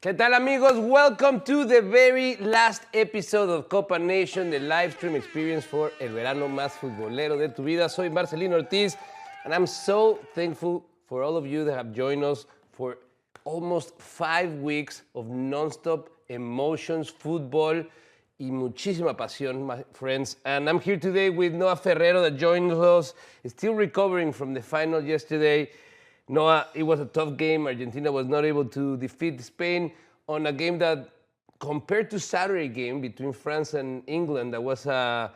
¿Qué tal, amigos? Welcome to the very last episode of Copa Nation, the live stream experience for el verano más futbolero de tu vida. Soy Marcelino Ortiz, and I'm so thankful for all of you that have joined us for almost 5 weeks of non-stop emotions, football, y muchísima pasión, my friends. And I'm here today with Noah Ferrero that joined us, still recovering from the final yesterday. Noah, it was a tough game. Argentina was not able to defeat Spain on a game that, compared to Saturday game between France and England, that was a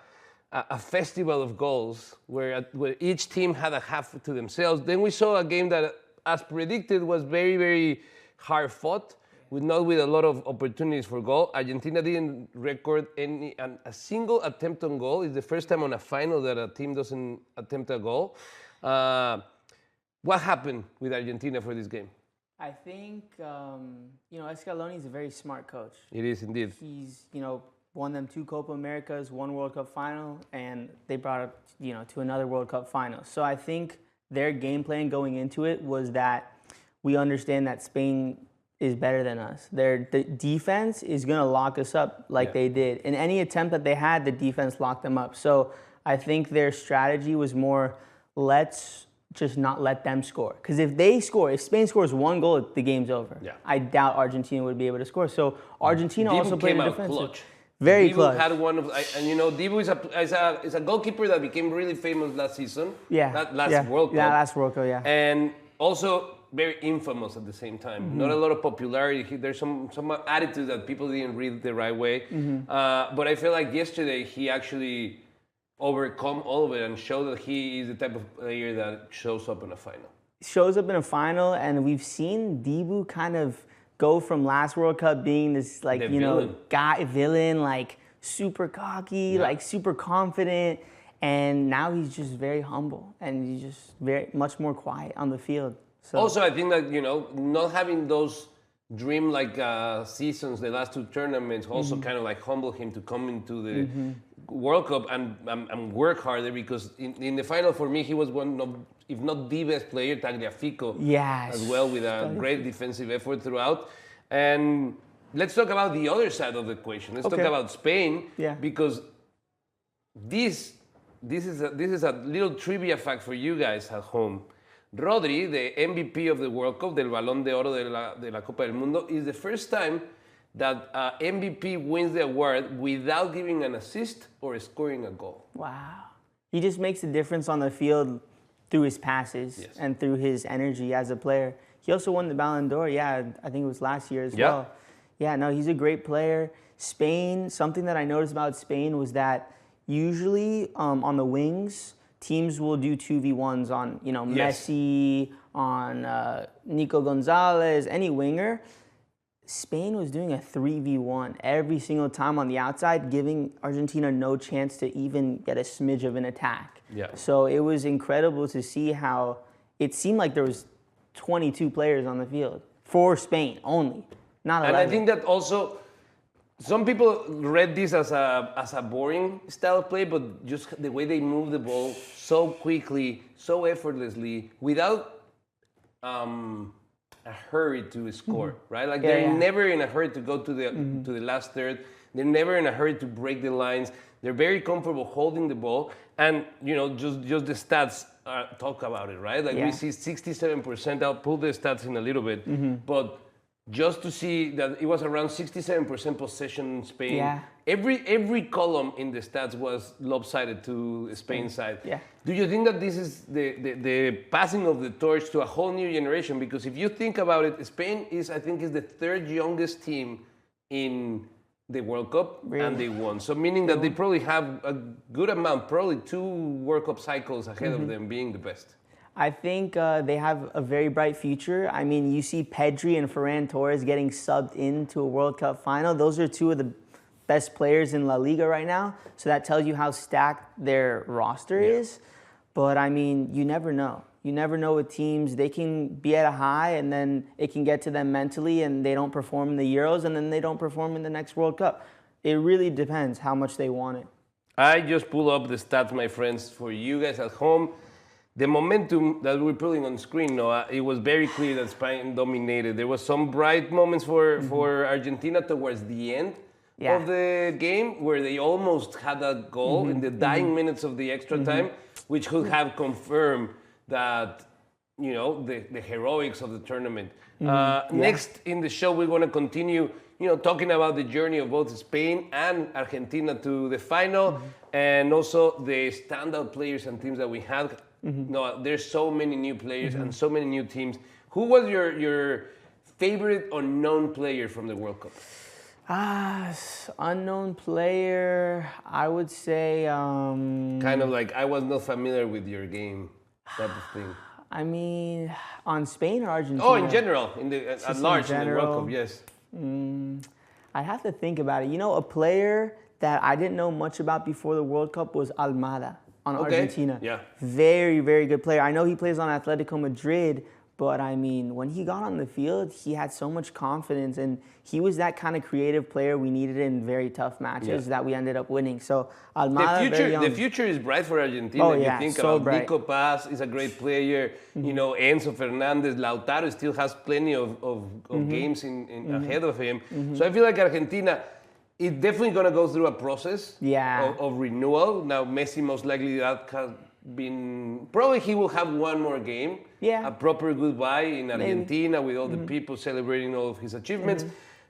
festival of goals where each team had a half to themselves. Then we saw a game that, as predicted, was very, very hard fought, not with a lot of opportunities for goal. Argentina didn't record a single attempt on goal. It's the first time on a final that a team doesn't attempt a goal. What happened with Argentina for this game? I think, Scaloni is a very smart coach. It is indeed. He's, won them 2 Copa Americas, 1 World Cup final, and they brought it, to another World Cup final. So I think their game plan going into it was that we understand that Spain is better than us. The defense is going to lock us up like they did. In any attempt that they had, the defense locked them up. So I think their strategy was more, let's just not let them score. Because if Spain scores 1 goal, the game's over. Yeah. I doubt Argentina would be able to score. So Argentina also played a defensive. Clutch. Very Dibu clutch. Had one of, and Dibu is a goalkeeper that became really famous last season. Yeah. Last World Cup. Yeah, last World Cup, yeah. And also very infamous at the same time. Mm-hmm. Not a lot of popularity. There's some attitude that people didn't read the right way. Mm-hmm. But I feel like yesterday he actually overcome all of it and show that he is the type of player that shows up in a final. Shows up in a final, and we've seen Dibu kind of go from last World Cup being this villain, like super cocky, like super confident, and now he's just very humble and he's just very much more quiet on the field. So. Also, I think that not having those dream-like seasons, the last 2 tournaments, also kind of like humble him to come into the World Cup and work harder, because in the final, for me, he was one of, if not the best player, Tagliafico, as well, with a great defensive effort throughout. And let's talk about the other side of the equation. Let's talk about Spain, because this is a little trivia fact for you guys at home. Rodri, the MVP of the World Cup, del Balón de Oro de la Copa del Mundo, is the first time that MVP wins the award without giving an assist or scoring a goal. Wow. He just makes a difference on the field through his passes and through his energy as a player. He also won the Ballon d'Or, I think it was last year as well. Yeah, no, he's a great player. Spain, something that I noticed about Spain was that usually on the wings, teams will do 2v1s on, Messi, on Nico Gonzalez, any winger. Spain was doing a 3v1 every single time on the outside, giving Argentina no chance to even get a smidge of an attack. Yeah. So it was incredible to see how it seemed like there was 22 players on the field for Spain only, not 11. And I think that also some people read this as a boring style of play, but just the way they move the ball so quickly, so effortlessly, without a hurry to score, right? Like they're never in a hurry to go to the last third. They're never in a hurry to break the lines. They're very comfortable holding the ball, and just the stats talk about it, right? Like we see 67%. I'll pull the stats in a little bit, but just to see that it was around 67% possession in Spain. Yeah. Every column in the stats was lopsided to Spain's side. Yeah. Do you think that this is the passing of the torch to a whole new generation? Because if you think about it, Spain is the 3rd youngest team in the World Cup, and they won. So meaning that they probably have a good amount, probably 2 World Cup cycles ahead of them being the best. I think they have a very bright future. I mean, you see Pedri and Ferran Torres getting subbed into a World Cup final. Those are 2 of the best players in La Liga right now. So that tells you how stacked their roster is. But, I mean, you never know. You never know with teams. They can be at a high, and then it can get to them mentally, and they don't perform in the Euros, and then they don't perform in the next World Cup. It really depends how much they want it. I just pull up the stats, my friends, for you guys at home. the momentum that we're putting on screen, Noah, it was very clear that Spain dominated. There was some bright moments for Argentina towards the end of the game where they almost had that goal in the dying minutes of the extra time, which could have confirmed that, the heroics of the tournament. Next in the show, we're going to continue, talking about the journey of both Spain and Argentina to the final, and also the standout players and teams that we had. No, there's so many new players and so many new teams. Who was your favorite unknown player from the World Cup? Unknown player, I would say... kind of like, I was not familiar with your game type of thing. I mean, on Spain or Argentina? Oh, in general, at large in the World Cup, yes. I have to think about it. A player that I didn't know much about before the World Cup was Almada on Argentina. Yeah. Very, very good player. I know he plays on Atletico Madrid, but I mean, when he got on the field, he had so much confidence, and he was that kind of creative player we needed in very tough matches that we ended up winning. So Almada, the future is bright for Argentina. You think so about bright. Nico Paz is a great player. Enzo Fernandez, Lautaro still has plenty of games ahead of him. So I feel like Argentina is definitely going to go through a process of renewal. Now Messi most likely that has been, probably he will have one more game. A proper goodbye in Argentina with all the people celebrating all of his achievements.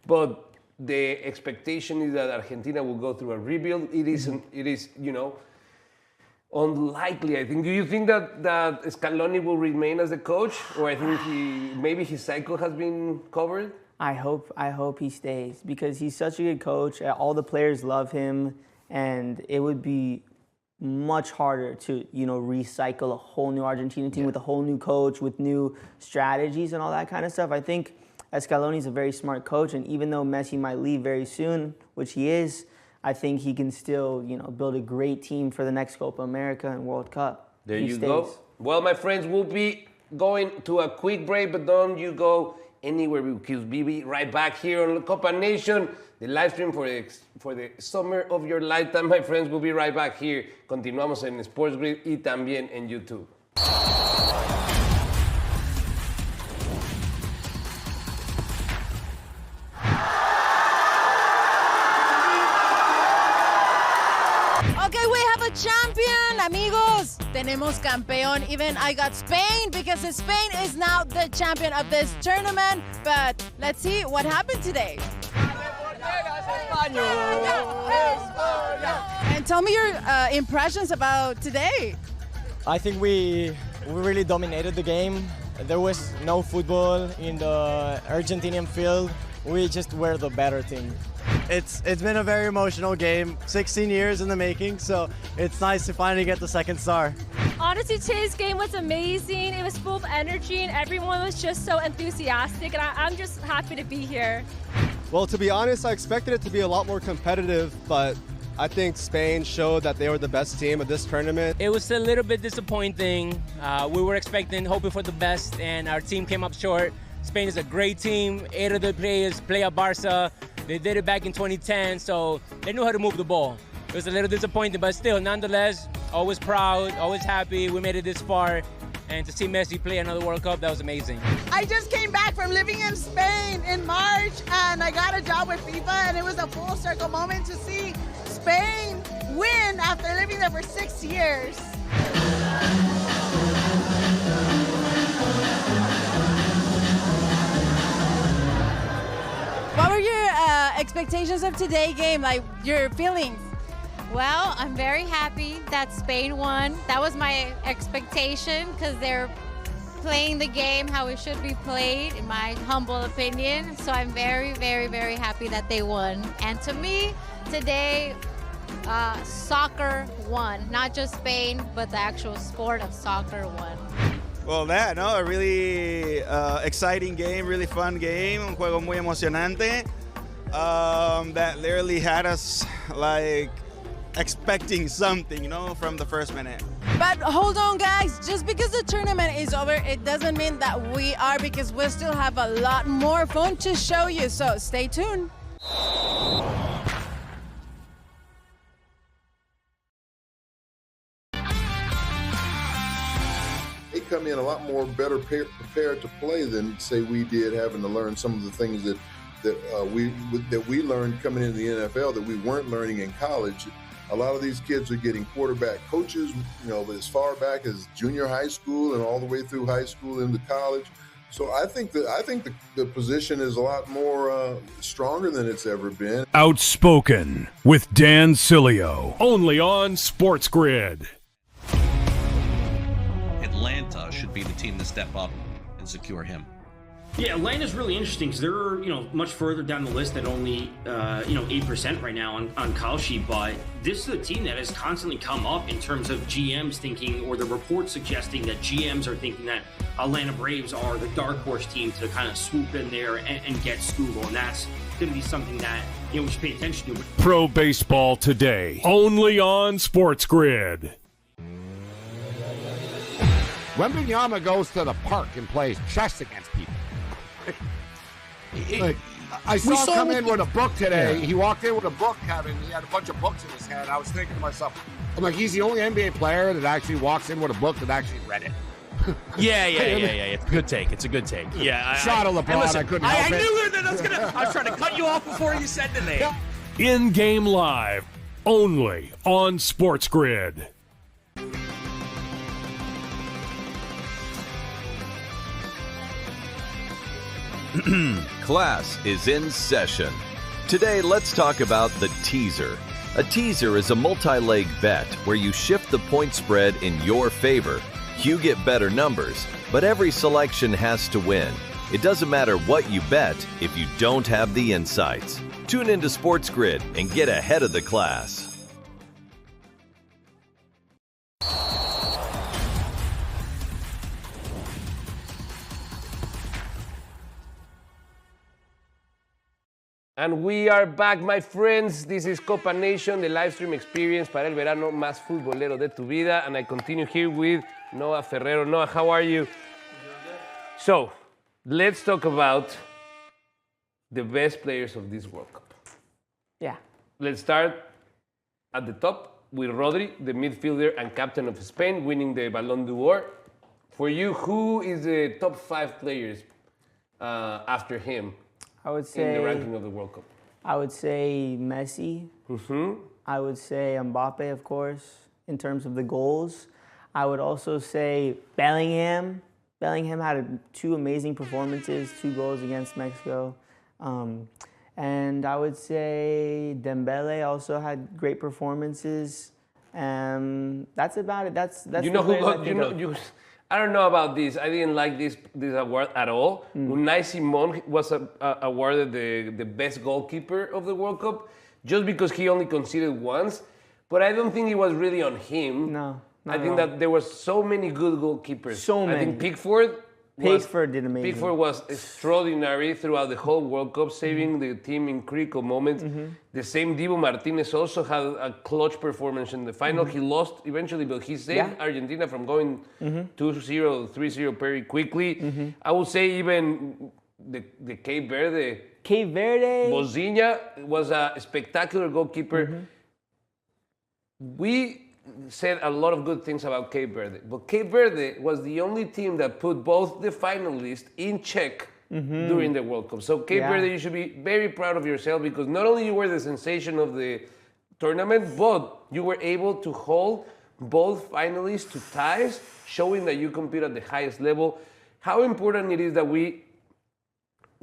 But the expectation is that Argentina will go through a rebuild. It is, unlikely, I think. Do you think that Scaloni will remain as the coach? Or I think maybe his cycle has been covered? I hope he stays, because he's such a good coach. All the players love him, and it would be much harder to, recycle a whole new Argentina team with a whole new coach, with new strategies and all that kind of stuff. I think Scaloni's a very smart coach, and even though Messi might leave very soon, which he is, I think he can still, build a great team for the next Copa America and World Cup. There you go. Well, my friends, we'll be going to a quick break, but don't you go anywhere, because we'll be right back here on Copa Nation, the live stream for the summer of your lifetime, my friends. We'll be right back here. Continuamos en SportsGrid y también en YouTube. Okay, we have a champion, amigos. Tenemos campeón. Even I got Spain, because Spain is now the champion of this tournament. But let's see what happened today. And tell me your impressions about today. I think we really dominated the game. There was no football in the Argentinian field. We just were the better team. It's been a very emotional game, 16 years in the making, so it's nice to finally get the second star. Honestly, today's game was amazing. It was full of energy, and everyone was just so enthusiastic, and I'm just happy to be here. Well, to be honest, I expected it to be a lot more competitive, but I think Spain showed that they were the best team of this tournament. It was a little bit disappointing. We were hoping for the best, and our team came up short. Spain is a great team. 8 of the players play at Barca. They did it back in 2010, so they knew how to move the ball. It was a little disappointing, but still, nonetheless, always proud, always happy. We made it this far, and to see Messi play another World Cup, that was amazing. I just came back from living in Spain in March, and I got a job with FIFA, and it was a full circle moment to see Spain win after living there for 6 years. What were your expectations of today's game, like your feelings? Well, I'm very happy that Spain won. That was my expectation, because they're playing the game how it should be played, in my humble opinion. So I'm very, very, very happy that they won. And to me, today, soccer won. Not just Spain, but the actual sport of soccer won. Well, a really exciting game, really fun game, un juego muy emocionante that literally had us like expecting something, from the first minute. But hold on, guys, just because the tournament is over, it doesn't mean that we are, because we still have a lot more fun to show you, so stay tuned. come in a lot more better prepared to play than, say, we did, having to learn some of the things that we learned coming into the NFL that we weren't learning in college. A lot of these kids are getting quarterback coaches, as far back as junior high school and all the way through high school into college. So I think the position is a lot more stronger than it's ever been. Outspoken with Dan Cilio, only on SportsGrid. Atlanta should be the team to step up and secure him. Yeah, Atlanta's really interesting because they're much further down the list at only 8% right now on Call Sheet, but this is a team that has constantly come up in terms of GMs thinking, or the reports suggesting that GMs are thinking that Atlanta Braves are the dark horse team to kind of swoop in there and get Scoogle, and that's going to be something that we should pay attention to. Pro Baseball Today, only on SportsGrid. Wembanyama goes to the park and plays chess against people. I saw him come in with a book today. Yeah. He walked in with a book, Kevin. He had a bunch of books in his hand. I was thinking to myself, I'm like, he's the only NBA player that actually walks in with a book that actually read it. Yeah. It's a good take. Yeah. Shot of LeBron. I couldn't help it. I knew that I was trying to cut you off before you said the name. In-game live, only on SportsGrid. Class is in session. Today, let's talk about the teaser. A teaser is a multi-leg bet where you shift the point spread in your favor. You get better numbers, but every selection has to win. It doesn't matter what you bet if you don't have the insights. Tune into SportsGrid and get ahead of the class. And we are back, my friends. This is Copa Nation, the live stream experience para el verano más futbolero de tu vida. And I continue here with Noah Ferrero. Noah, how are you? So, let's talk about the best players of this World Cup. Yeah. Let's start at the top with Rodri, the midfielder and captain of Spain, winning the Ballon d'Or. For you, who is the top 5 players after him? I would say in the ranking of the World Cup. I would say Messi. Mm-hmm. I would say Mbappe, of course, in terms of the goals. I would also say Bellingham. Bellingham had 2 amazing performances, 2 goals against Mexico. And I would say Dembele also had great performances. That's about it. That's you know who got, I don't know about this. I didn't like this award at all. Unai Simon was awarded the best goalkeeper of the World Cup just because he only conceded once. But I don't think it was really on him. No. I think that there was so many good goalkeepers. So many. I think Pickford did amazing. Pickford was extraordinary throughout the whole World Cup, saving the team in critical moments. Mm-hmm. The same Dibu Martinez also had a clutch performance in the final. Mm-hmm. He lost eventually, but he saved Argentina from going 2-0, 3-0 very quickly. Mm-hmm. I would say even the Cape Verde. Bozinha was a spectacular goalkeeper. Mm-hmm. We said a lot of good things about Cape Verde, but Cape Verde was the only team that put both the finalists in check during the World Cup. So Cape Verde, you should be very proud of yourself because not only you were the sensation of the tournament, but you were able to hold both finalists to ties, showing that you compete at the highest level. How important it is that we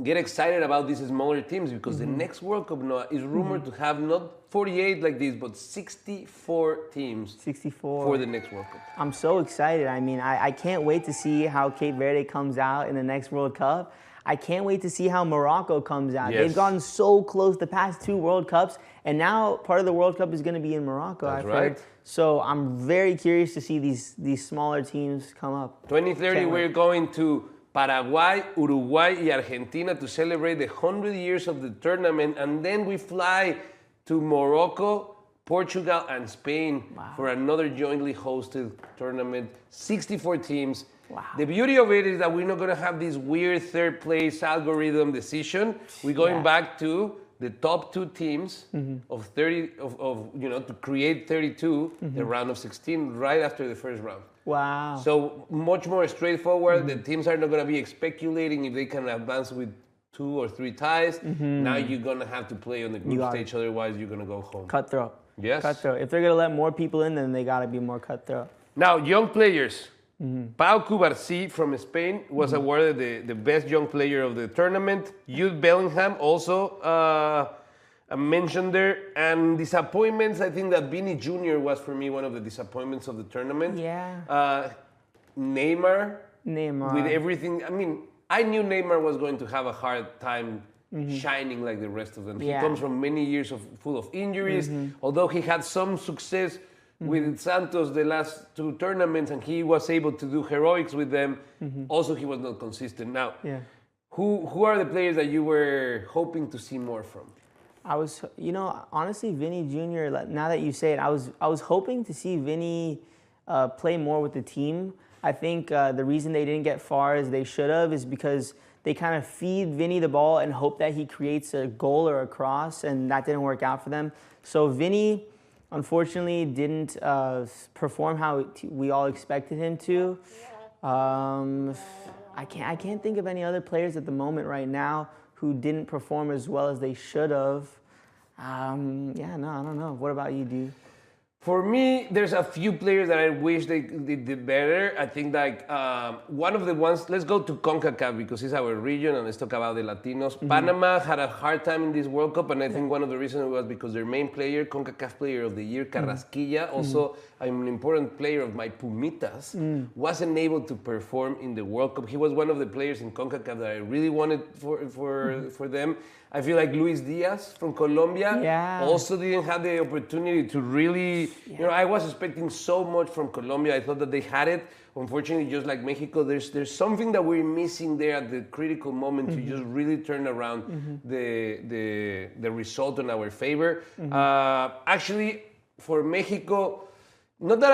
get excited about these smaller teams because the next World Cup, Noah, is rumored to have not 48 like this, but 64 teams 64 for the next World Cup. I'm so excited. I mean, I can't wait to see how Cape Verde comes out in the next World Cup. I can't wait to see how Morocco comes out. Yes. They've gotten so close the past 2 World Cups, and now part of the World Cup is going to be in Morocco. That's I've right. heard. So I'm very curious to see these smaller teams come up. 2030, we're going to Paraguay, Uruguay, and Argentina to celebrate the 100 years of the tournament, and then we fly to Morocco, Portugal, and Spain for another jointly hosted tournament. 64 teams. Wow. The beauty of it is that we're not going to have this weird third place algorithm decision. We're going back to the top 2 teams of 30 to create 32 the round of 16 right after the first round. Wow. So much more straightforward. The teams are not going to be speculating if they can advance with 2 or 3 ties. Now you're going to have to play on the group stage, otherwise you're going to go home. Cutthroat. Yes. Cutthroat. If they're going to let more people in, then they got to be more cutthroat. Now, young players. Pau Cubarsí from Spain was awarded the best young player of the tournament. Jude Bellingham also mentioned there. And disappointments, I think that Vini Jr. was for me one of the disappointments of the tournament. Yeah. Neymar. With everything. I mean, I knew Neymar was going to have a hard time shining like the rest of them. He comes from many years full of injuries. Although he had some success with Santos the last 2 tournaments, and he was able to do heroics with them. Also, he was not consistent. Now, who are the players that you were hoping to see more from? I was, honestly, Vinny Jr., now that you say it, I was hoping to see Vinny play more with the team. I think the reason they didn't get far as they should have is because they kind of feed Vinny the ball and hope that he creates a goal or a cross, and that didn't work out for them. So Vinny, unfortunately, didn't perform how we all expected him to. I can't think of any other players at the moment right now who didn't perform as well as they should have. I don't know. What about you, dude? For me, there's a few players that I wish they did better. I think one of the ones, let's go to CONCACAF because it's our region and let's talk about the Latinos. Panama had a hard time in this World Cup, and I think one of the reasons was because their main player, CONCACAF Player of the Year, Carrasquilla, also an important player of my Pumitas, wasn't able to perform in the World Cup. He was one of the players in CONCACAF that I really wanted for them. I feel like Luis Diaz from Colombia also didn't have the opportunity to really, I was expecting so much from Colombia. I thought that they had it. Unfortunately, just like Mexico, there's something that we're missing there at the critical moment to just really turn around the result in our favor. Actually, for Mexico, not that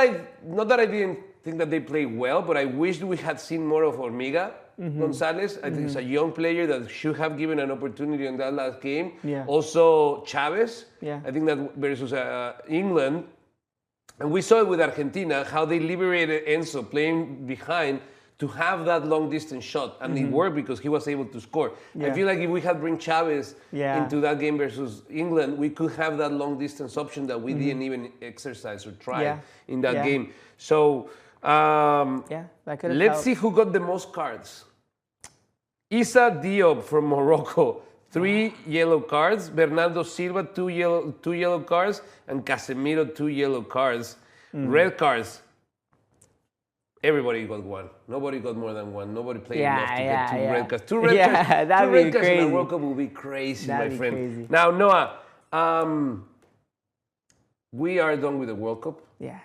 I didn't think that they played well, but I wish we had seen more of Hormiga Gonzalez. I think he's a young player that should have given an opportunity in that last game. Also, Chavez. I think that versus England. And we saw it with Argentina, how they liberated Enzo playing behind to have that long-distance shot. And it worked because he was able to score. I feel like if we had bring Chavez into that game versus England, we could have that long-distance option that we didn't even exercise or try in that game. So, that could have let's see who got the most cards. Issa Diop from Morocco, 3 yellow cards. Bernardo Silva, 2 yellow cards. And Casemiro, 2 yellow cards. Red cards. Everybody got 1. Nobody got more than 1. Nobody played enough to get 2 red cards. 2 red cards. That'd 2 red be cards crazy. in a World Cup will be crazy, That'd my be friend. crazy. Now, Noah, we are done with the World Cup. Yes.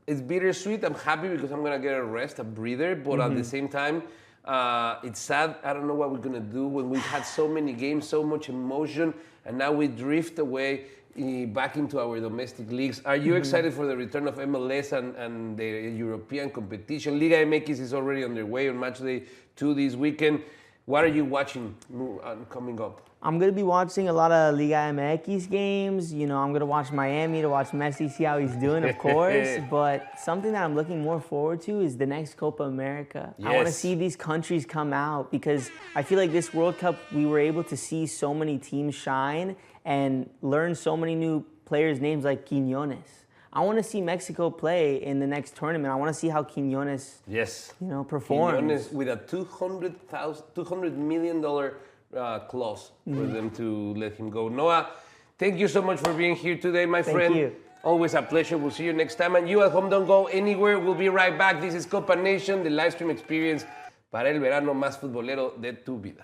It's bittersweet. I'm happy because I'm going to get a rest, a breather. But at the same time, it's sad. I don't know what we're going to do when we've had so many games, so much emotion, and now we drift away back into our domestic leagues. Are you excited for the return of MLS and the European competition? Liga MX is already underway on match day 2 this weekend. What are you watching coming up? I'm going to be watching a lot of Liga MX games. I'm going to watch Miami to watch Messi, see how he's doing, of course. But something that I'm looking more forward to is the next Copa America. I want to see these countries come out because I feel like this World Cup, we were able to see so many teams shine and learn so many new players' names like Quiñones. I want to see Mexico play in the next tournament. I want to see how Quiñones, performs. Quiñones with a $200 million clause for them to let him go. Noah, thank you so much for being here today, my friend. Thank you. Always a pleasure. We'll see you next time. And you at home, don't go anywhere. We'll be right back. This is Copa Nation, the live stream experience para el verano más futbolero de tu vida.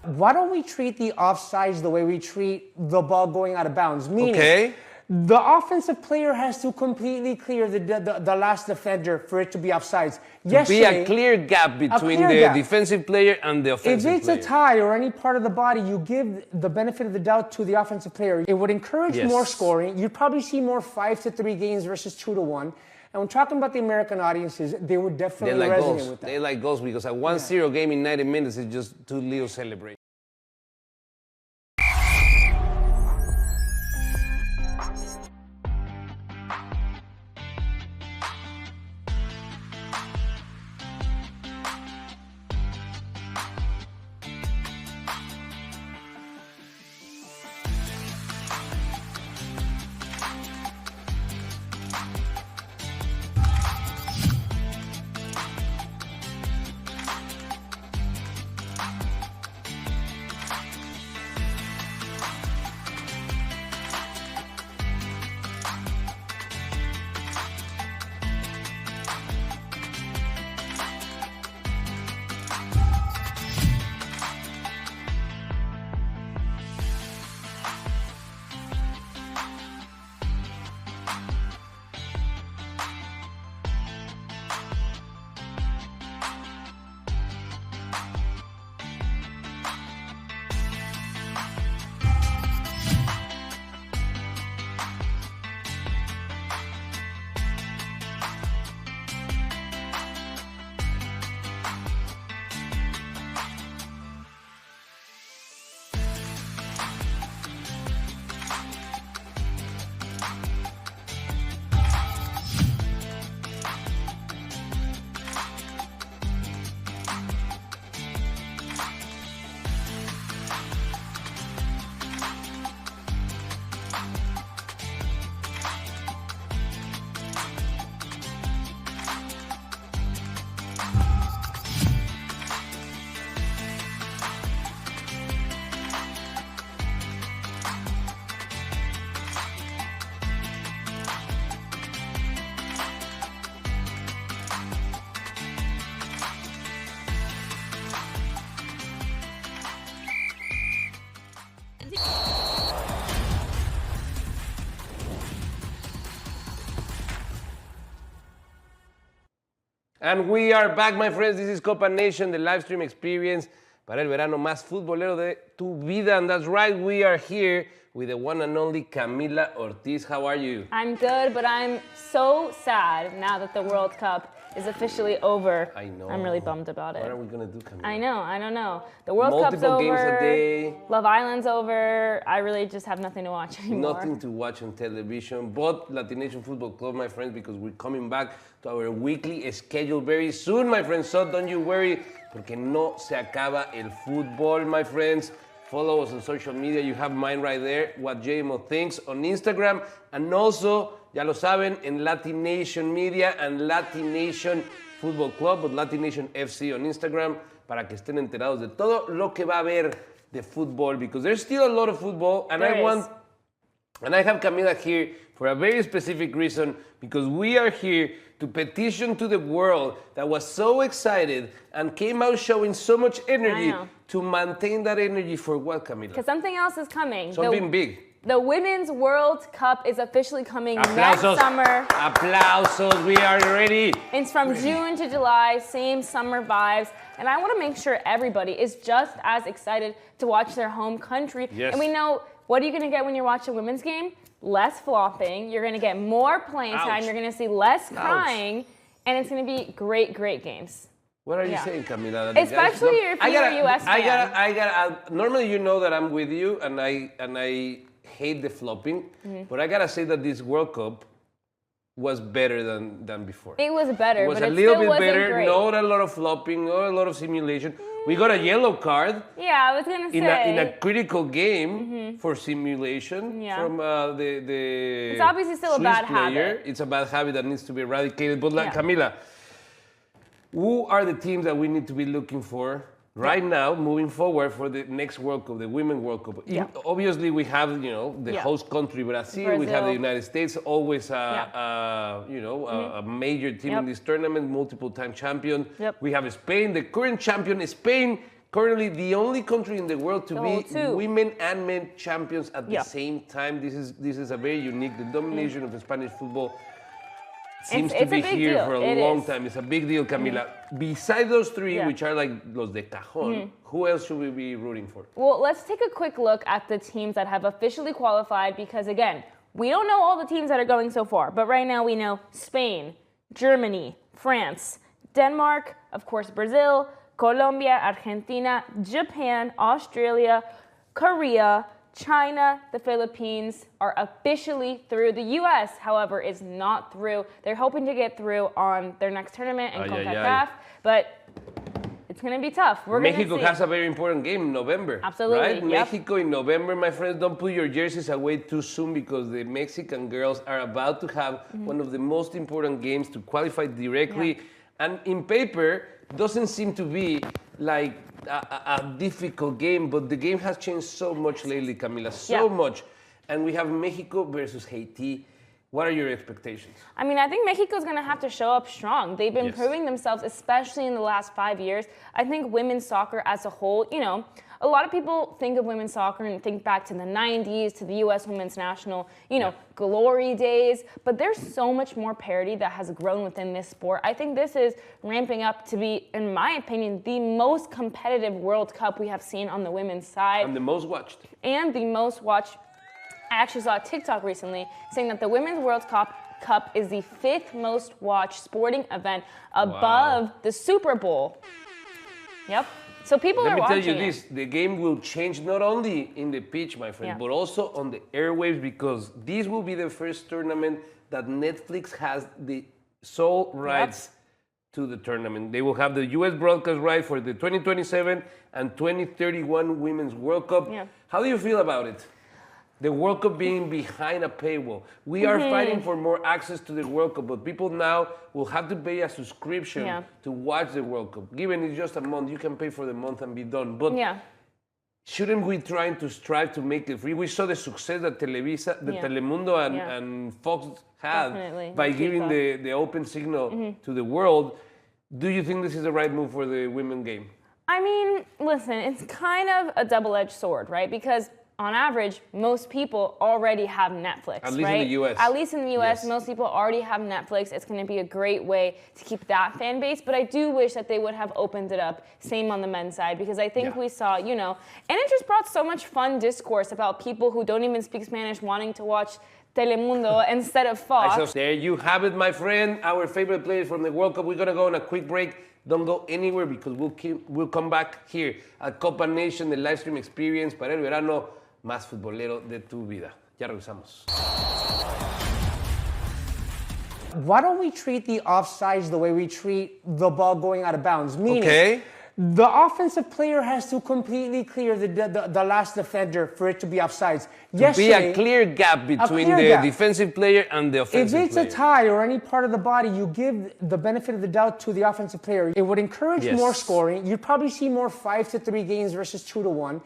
Why don't we treat the offsides the way we treat the ball going out of bounds? Meaning, the offensive player has to completely clear the last defender for it to be offsides. To be a clear gap between the defensive player and the offensive player. If it's a tie or any part of the body, you give the benefit of the doubt to the offensive player. It would encourage more scoring. You'd probably see more 5-3 games versus 2-1. And when talking about the American audiences, they would definitely like resonate goals. with that. They like goals because a 1-0 game in 90 minutes is just too little celebrate. And we are back, my friends. This is Copa Nation, the live stream experience para el verano más futbolero de tu vida. And that's right, we are here with the one and only Camila Ortiz. How are you? I'm good, but I'm so sad now that the World Cup is officially over. I know. I'm really bummed about it. What are we going to do, Camila? I know, I don't know. The World Cup's over. Multiple games a day. Love Island's over. I really just have nothing to watch anymore. Nothing to watch on television, but Latination Football Club, my friends, because we're coming back to our weekly schedule very soon, my friends. So don't you worry, porque no se acaba el fútbol, my friends. Follow us on social media. You have mine right there, what JMO thinks on Instagram. And also, ya lo saben, en Latin Nation Media and Latin Nation Football Club, but Latin Nation FC on Instagram, para que estén enterados de todo lo que va a haber de fútbol, because there's still a lot of football, and I have Camila here for a very specific reason, because we are here to petition to the world that was so excited and came out showing so much energy to maintain that energy for what, Camila? Because something else is coming. Something big. The Women's World Cup is officially coming Aplausos. next summer. Aplausos, we are ready. It's from June to July, same summer vibes. And I want to make sure everybody is just as excited to watch their home country. Yes. And we know, what are you going to get when you're watching a women's game? Less flopping. You're going to get more playing time. You're going to see less crying. And it's going to be great, great games. What are you saying, Camila? Especially if you're a US fan. Normally, you know that I'm with you, and I hate the flopping, but I gotta say that this World Cup was better than before. It was better, it was but a little still bit wasn't better. great. Not a lot of flopping, not a lot of simulation. We got a yellow card. Yeah, I was gonna say. In a critical game for simulation from the It's obviously still Swiss a bad player. habit. It's a bad habit that needs to be eradicated. But Camila, who are the teams that we need to be looking for right now, moving forward for the next World Cup, the Women's World Cup? Obviously, we have the host country Brazil. We have the United States, always a major team in this tournament, multiple-time champion. We have Spain, the current champion. Spain, currently the only country in the world to be women and men champions at the same time. This is a very unique. The domination of Spanish football seems to be here for a long time. It's a big deal, Camila. Besides those three, which are like los de cajón, who else should we be rooting for? Well, let's take a quick look at the teams that have officially qualified, because again, We don't know all the teams that are going so far, but right now we know Spain, Germany, France, Denmark, of course Brazil, Colombia, Argentina, Japan, Australia, Korea, China, the Philippines are officially through. The U.S., however, is not through. They're hoping to get through on their next tournament in CONCACAF, but it's going to be tough. Mexico has a very important game in November. Absolutely. Right? Yep. Mexico in November, my friends, don't put your jerseys away too soon because the Mexican girls are about to have one of the most important games to qualify directly. Yeah. And in paper, doesn't seem to be like a difficult game, but the game has changed so much lately, Camila, so much. And we have Mexico versus Haiti. What are your expectations? I mean, I think Mexico's going to have to show up strong. They've been proving themselves, especially in the last 5 years. I think women's soccer as a whole, you know, a lot of people think of women's soccer and think back to the 90s, to the U.S. women's national, you know, glory days. But there's so much more parity that has grown within this sport. I think this is ramping up to be, in my opinion, the most competitive World Cup we have seen on the women's side. And the most watched. And the most watched. I actually saw a TikTok recently saying that the Women's World Cup is the 5th most watched sporting event above the Super Bowl. Yep. So people are watching. Let me tell you this, the game will change not only in the pitch, my friend, but also on the airwaves, because this will be the first tournament that Netflix has the sole rights to the tournament. They will have the U.S. broadcast right for the 2027 and 2031 Women's World Cup. Yeah. How do you feel about it? The World Cup being behind a paywall. We are fighting for more access to the World Cup, but people now will have to pay a subscription to watch the World Cup. Given it's just a month, you can pay for the month and be done. But shouldn't we try to strive to make it free? We saw the success that Televisa, the Telemundo and Fox had by giving the open signal to the world. Do you think this is the right move for the women's game? I mean, listen, it's kind of a double-edged sword, right? Because on average, most people already have Netflix, At least in the U.S. At least in the U.S., most people already have Netflix. It's going to be a great way to keep that fan base. But I do wish that they would have opened it up, same on the men's side, because I think we saw, you know, and it just brought so much fun discourse about people who don't even speak Spanish wanting to watch Telemundo instead of Fox. So there you have it, my friend. Our favorite players from the World Cup. We're going to go on a quick break. Don't go anywhere because we'll come back here at Copa Nation, the live stream experience para el verano más futbolero de tu vida. Ya regresamos. Why don't we treat the offsides the way we treat the ball going out of bounds? Meaning, the offensive player has to completely clear the last defender for it to be offsides. To be a clear gap between the defensive player and the offensive player. If it's a tie or any part of the body, you give the benefit of the doubt to the offensive player. It would encourage more scoring. You'd probably see more 5-3 games versus 2-1.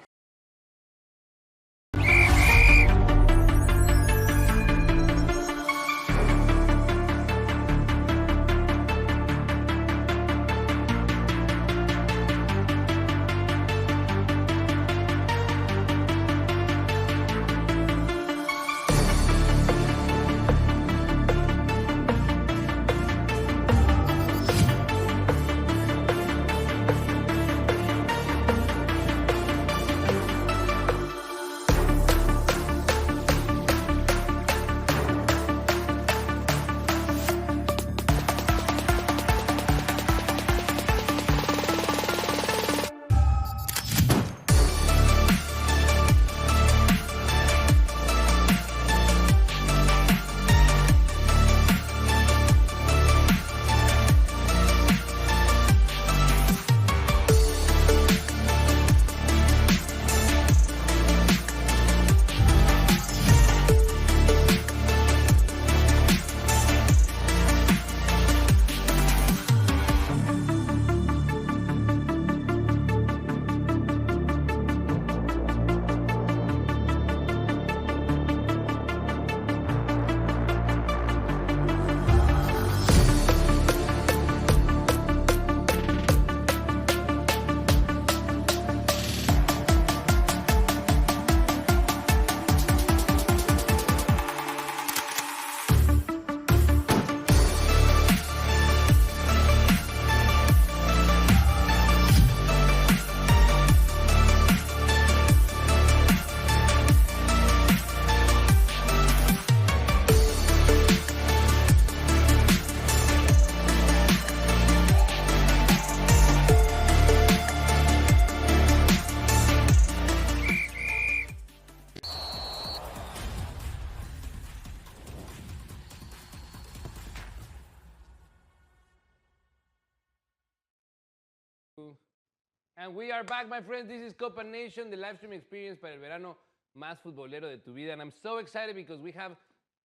And we are back, my friends. This is Copa Nation, the live stream experience para el verano más futbolero de tu vida. And I'm so excited because we have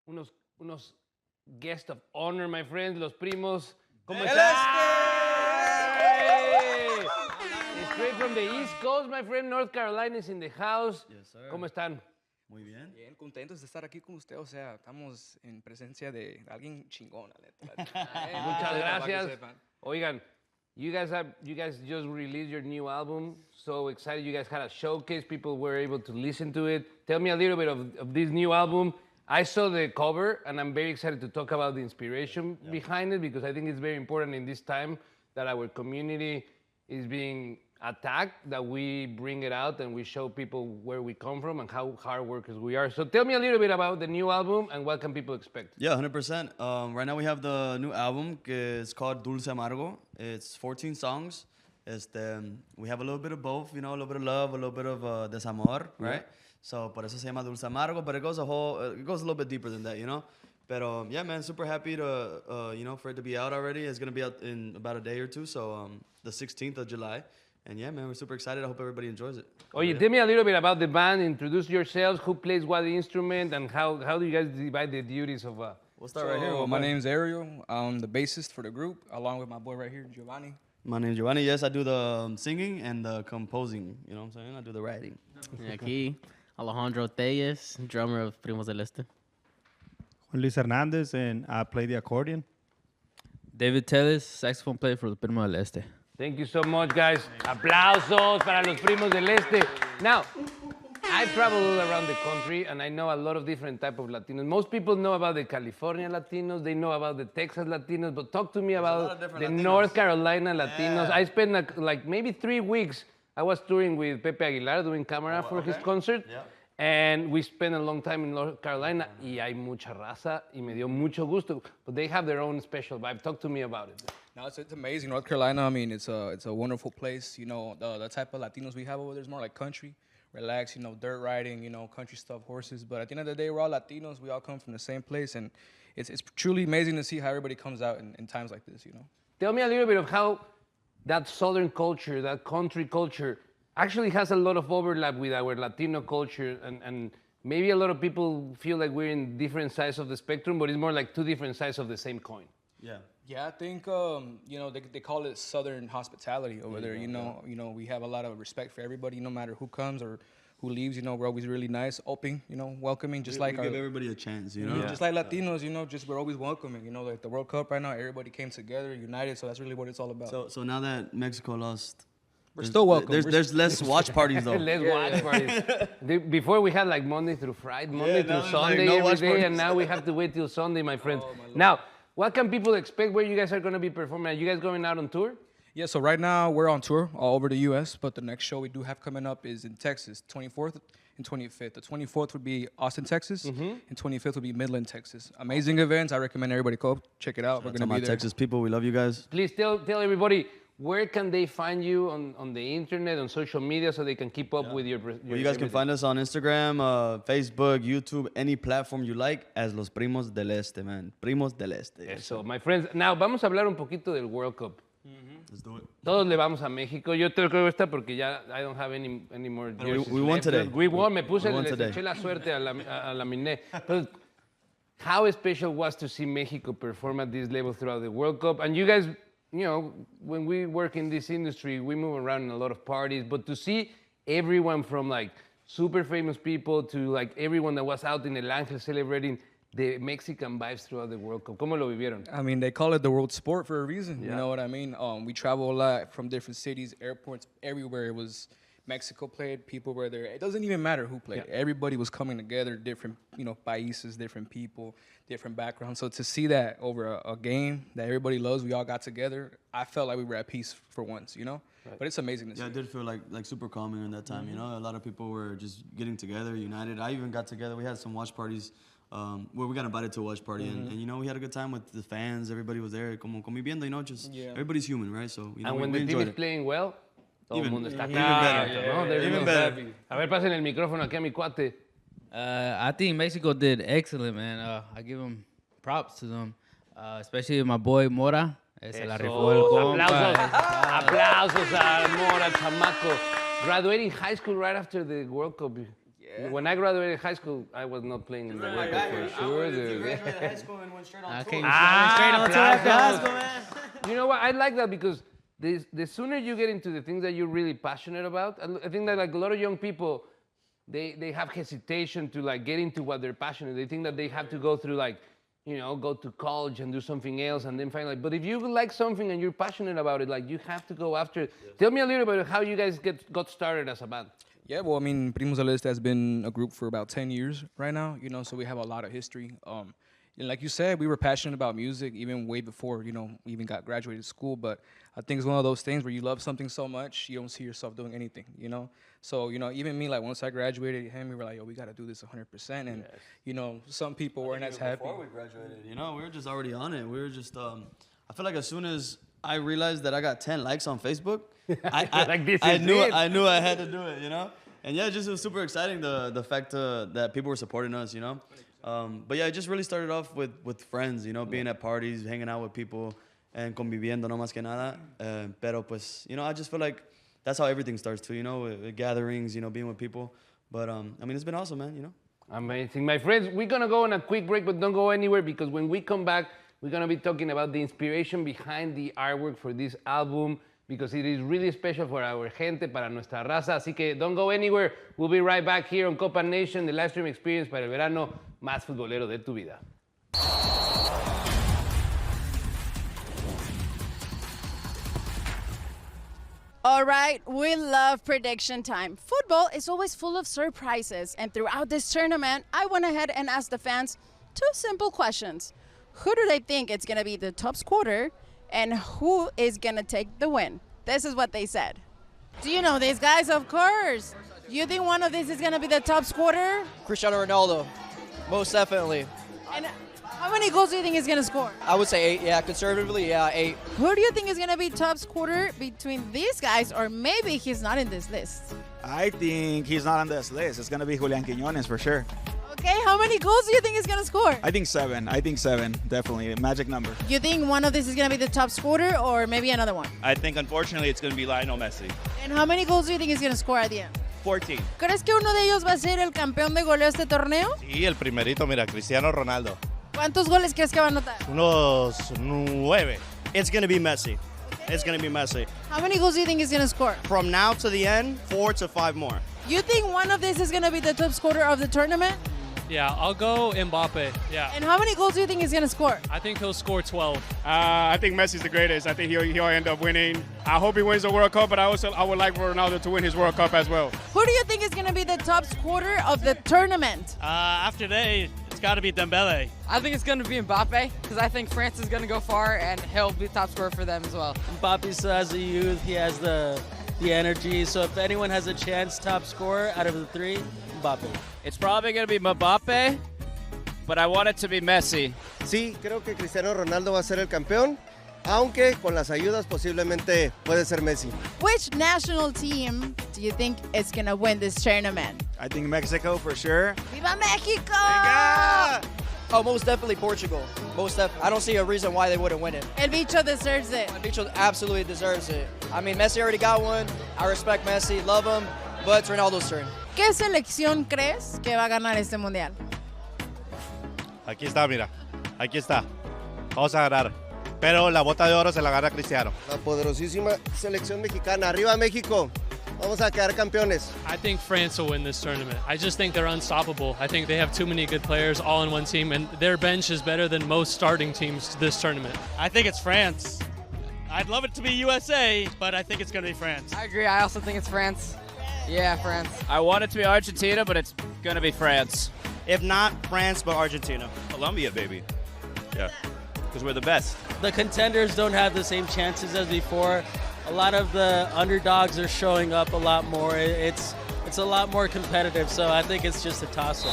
unos guests of honor, my friends, los primos. ¿Cómo están? Straight from the East Coast, my friend. North Carolina is in the house. Yes, sir. ¿Cómo están? Muy bien. Bien, contentos de estar aquí con usted. O sea, estamos en presencia de alguien chingón, Muchas gracias. Oigan, you guys just released your new album. So excited. You guys had a showcase. People were able to listen to it. Tell me a little bit of this new album. I saw the cover, and I'm very excited to talk about the inspiration behind it, because I think it's very important in this time that our community is being attacked, that we bring it out and we show people where we come from and how hard workers we are. So tell me a little bit about the new album and what can people expect? Yeah, 100%. Right now we have the new album. It's called Dulce Amargo. It's 14 songs. We have a little bit of both, you know, a little bit of love, a little bit of desamor, right? So por eso se llama Dulce Amargo, but it goes a little bit deeper than that, you know? But yeah, man, super happy to, you know, for it to be out already. It's going to be out in about a day or two, so the 16th of July. And yeah, man, we're super excited. I hope everybody enjoys it. Oye, tell me a little bit about the band. Introduce yourselves. Who plays what instrument, and how do you guys divide the duties of? We'll start right here. Well, my name's Ariel. I'm the bassist for the group, along with my boy right here, Giovanni. My name's Giovanni. Yes, I do the singing and the composing. You know what I'm saying? I do the writing. Y aquí, Alejandro Telles, drummer of Primos del Este. Juan Luis Hernandez, and I play the accordion. David Telles, saxophone player for the Primos del Este. Thank you so much, guys. Aplausos para los Primos del Este. Now, I travel all around the country, and I know a lot of different type of Latinos. Most people know about the California Latinos. They know about the Texas Latinos. But talk to me about the Latinos. North Carolina Latinos. Yeah. I spent like maybe 3 weeks. I was touring with Pepe Aguilar, doing camera for his concert. Yeah. And we spent a long time in North Carolina. Y hay mucha raza, y me dio mucho gusto. But they have their own special vibe. Talk to me about it. No, it's amazing. North Carolina, I mean, it's a wonderful place. You know, the type of Latinos we have over there is more like country, relax, you know, dirt riding, you know, country stuff, horses. But at the end of the day, we're all Latinos. We all come from the same place. And it's truly amazing to see how everybody comes out in times like this, you know. Tell me a little bit of how that Southern culture, that country culture, actually has a lot of overlap with our Latino culture. And maybe a lot of people feel like we're in different sides of the spectrum, but it's more like two different sides of the same coin. Yeah. Yeah, I think you know, they call it Southern hospitality over there. You know, we have a lot of respect for everybody, no matter who comes or who leaves. You know, we're always really nice, open, you know, welcoming, just we give everybody a chance, you know. Yeah. Just like Latinos, you know, just we're always welcoming. You know, like the World Cup right now, everybody came together, united. So that's really what it's all about. So now that Mexico lost, we're still welcome. There's less watch parties though. Less watch parties. Before we had like Monday through Friday, Monday through Sunday like no every day, parties. and now we have to wait till Sunday, my friends. Now, what can people expect where you guys are going to be performing? Are you guys going out on tour? Yeah, so right now we're on tour all over the U.S., but the next show we do have coming up is in Texas, 24th and 25th. The 24th would be Austin, Texas, and 25th would be Midland, Texas. Amazing events. I recommend everybody go check it out. We're going to be there. Texas people, we love you guys. Please tell everybody, where can they find you on the internet, on social media, so they can keep up with your Well, you guys can find us on Instagram, Facebook, YouTube, any platform you like, as Los Primos del Este, man. Primos del Este. Eso, my friends. Now, vamos a hablar un poquito del World Cup. Let's do it. Todos le vamos a México. Yo te creo esta porque ya I don't have any more jerseys. We won today. We won. Me puse, We won les today. eché la suerte a la Miné. But how special was to see Mexico perform at this level throughout the World Cup? And you guys, you know, when we work in this industry, we move around in a lot of parties, but to see everyone from like super famous people to like everyone that was out in El Ángel celebrating the Mexican vibes throughout the World Cup. ¿Cómo lo vivieron? I mean, they call it the world sport for a reason. You know what I mean? We travel a lot from different cities, airports, everywhere. It was Mexico played, people were there. It doesn't even matter who played. Everybody was coming together, different, you know, países, different people, different backgrounds. So to see that over a game that everybody loves, we all got together, I felt like we were at peace for once, you know? But it's amazing to see. Yeah, it did feel like super calming in that time, you know? A lot of people were just getting together, united. I even got together. We had some watch parties where we got invited to a watch party, and you know, we had a good time with the fans. Everybody was there, como conviviendo, you know, just everybody's human, right? So, you know, and when we the team is it. playing well, todo el mundo está even better. ¿no? Even better. A ver, pasen el micrófono aquí a mi cuate. I think Mexico did excellent, man. I give them props to them, especially my boy Mora Se la rifó el compa. Aplausos al amor, al chamaco. Graduating high school right after the World Cup. Yeah. When I graduated high school, I was not playing in the World Cup for sure. You graduated high school and went straight on tour. Straight on tour after high school, man. You know what? I like that because the sooner you get into the things that you're really passionate about, I think that like a lot of young people, they have hesitation to like get into what they're passionate. They think that they have to go through like, go to college and do something else and then find like, but if you like something and you're passionate about it, like you have to go after it. Yeah. Tell me a little bit about how you guys got started as a band. Yeah, well, I mean, Primos del Este has been a group for about 10 years right now, so we have a lot of history. Like you said, we were passionate about music even way before, we even got graduated school, but I think it's one of those things where you love something so much, you don't see yourself doing anything, So, even me, like once I graduated, we were like, yo, we got to do this 100%. And, some people weren't as happy. Before we graduated, we were just already on it. We were just, I feel like as soon as I realized that I got 10 likes on Facebook, I knew I had to do it, And yeah, it was super exciting, the fact that people were supporting us, But yeah, it just really started off with friends, being at parties, hanging out with people, and conviviendo, no más que nada. Pero pues, I just feel like that's how everything starts too, with gatherings, being with people. But I mean, it's been awesome, man, Amazing. My friends, we're going to go on a quick break, but don't go anywhere because when we come back, we're going to be talking about the inspiration behind the artwork for this album because it is really special for our gente, para nuestra raza. Así que don't go anywhere. We'll be right back here on Copa Nation, the live stream experience para el verano más futbolero de tu vida. All right, we love prediction time. Football is always full of surprises, and throughout this tournament, I went ahead and asked the fans 2 simple questions. Who do they think is going to be the top scorer, and who is going to take the win? This is what they said. Do you know these guys? Of course. You think one of these is going to be the top scorer? Cristiano Ronaldo, most definitely. And how many goals do you think he's going to score? I would say 8, yeah, conservatively, yeah, 8. Who do you think is going to be top scorer between these guys, or maybe he's not in this list? I think he's not on this list. It's going to be Julián Quiñones for sure. Okay, how many goals do you think he's going to score? I think 7, definitely, a magic number. You think one of these is going to be the top scorer, or maybe another one? I think, unfortunately, it's going to be Lionel Messi. And how many goals do you think he's going to score at the end? 14. ¿Crees que uno de ellos va a ser el campeón de goleo este torneo? Sí, el primerito, mira, Cristiano Ronaldo. ¿Cuántos goles crees que va a anotar? Unos 9. It's going to be Messi. It's going to be Messi. How many goals do you think he's going to score? From now to the end, 4 to 5 more. You think one of these is going to be the top scorer of the tournament? Yeah, I'll go Mbappe. Yeah. And how many goals do you think he's going to score? I think he'll score 12. I think Messi's the greatest. I think he'll end up winning. I hope he wins the World Cup, but I would like Ronaldo to win his World Cup as well. Who do you think is going to be the top scorer of the tournament? After today, it's got to be Dembele. I think it's going to be Mbappe because I think France is going to go far and he'll be top scorer for them as well. Mbappe still has the youth. He has the energy. So if anyone has a chance top scorer out of the 3, Mbappe. It's probably going to be Mbappe, but I want it to be Messi. Sí, creo que Cristiano Ronaldo va a ser el campeón, aunque con las ayudas posiblemente puede ser Messi. Which national team do you think is going to win this tournament? I think Mexico for sure. ¡Viva México! Venga! Oh, most definitely Portugal. Most definitely. I don't see a reason why they wouldn't win it. El Bicho deserves it. El Bicho absolutely deserves it. I mean, Messi already got one. I respect Messi, love him, but it's Ronaldo's turn. ¿Qué selección crees que va a ganar este mundial? Aquí está, mira. Aquí está. Vamos a ganar. Pero la bota de oro se la gana Cristiano. La poderosísima selección mexicana. ¡Arriba México! Vamos a quedar campeones. I think France will win this tournament. I just think they're unstoppable. I think they have too many good players all in one team, and their bench is better than most starting teams this tournament. I think it's France. I'd love it to be USA, but I think it's going to be France. I agree. I also think it's France. Yeah, France. I want it to be Argentina, but it's going to be France. If not France, but Argentina. Colombia, baby. Yeah, because we're the best. The contenders don't have the same chances as before. A lot of the underdogs are showing up a lot more. It's a lot more competitive, so I think it's just a toss-up.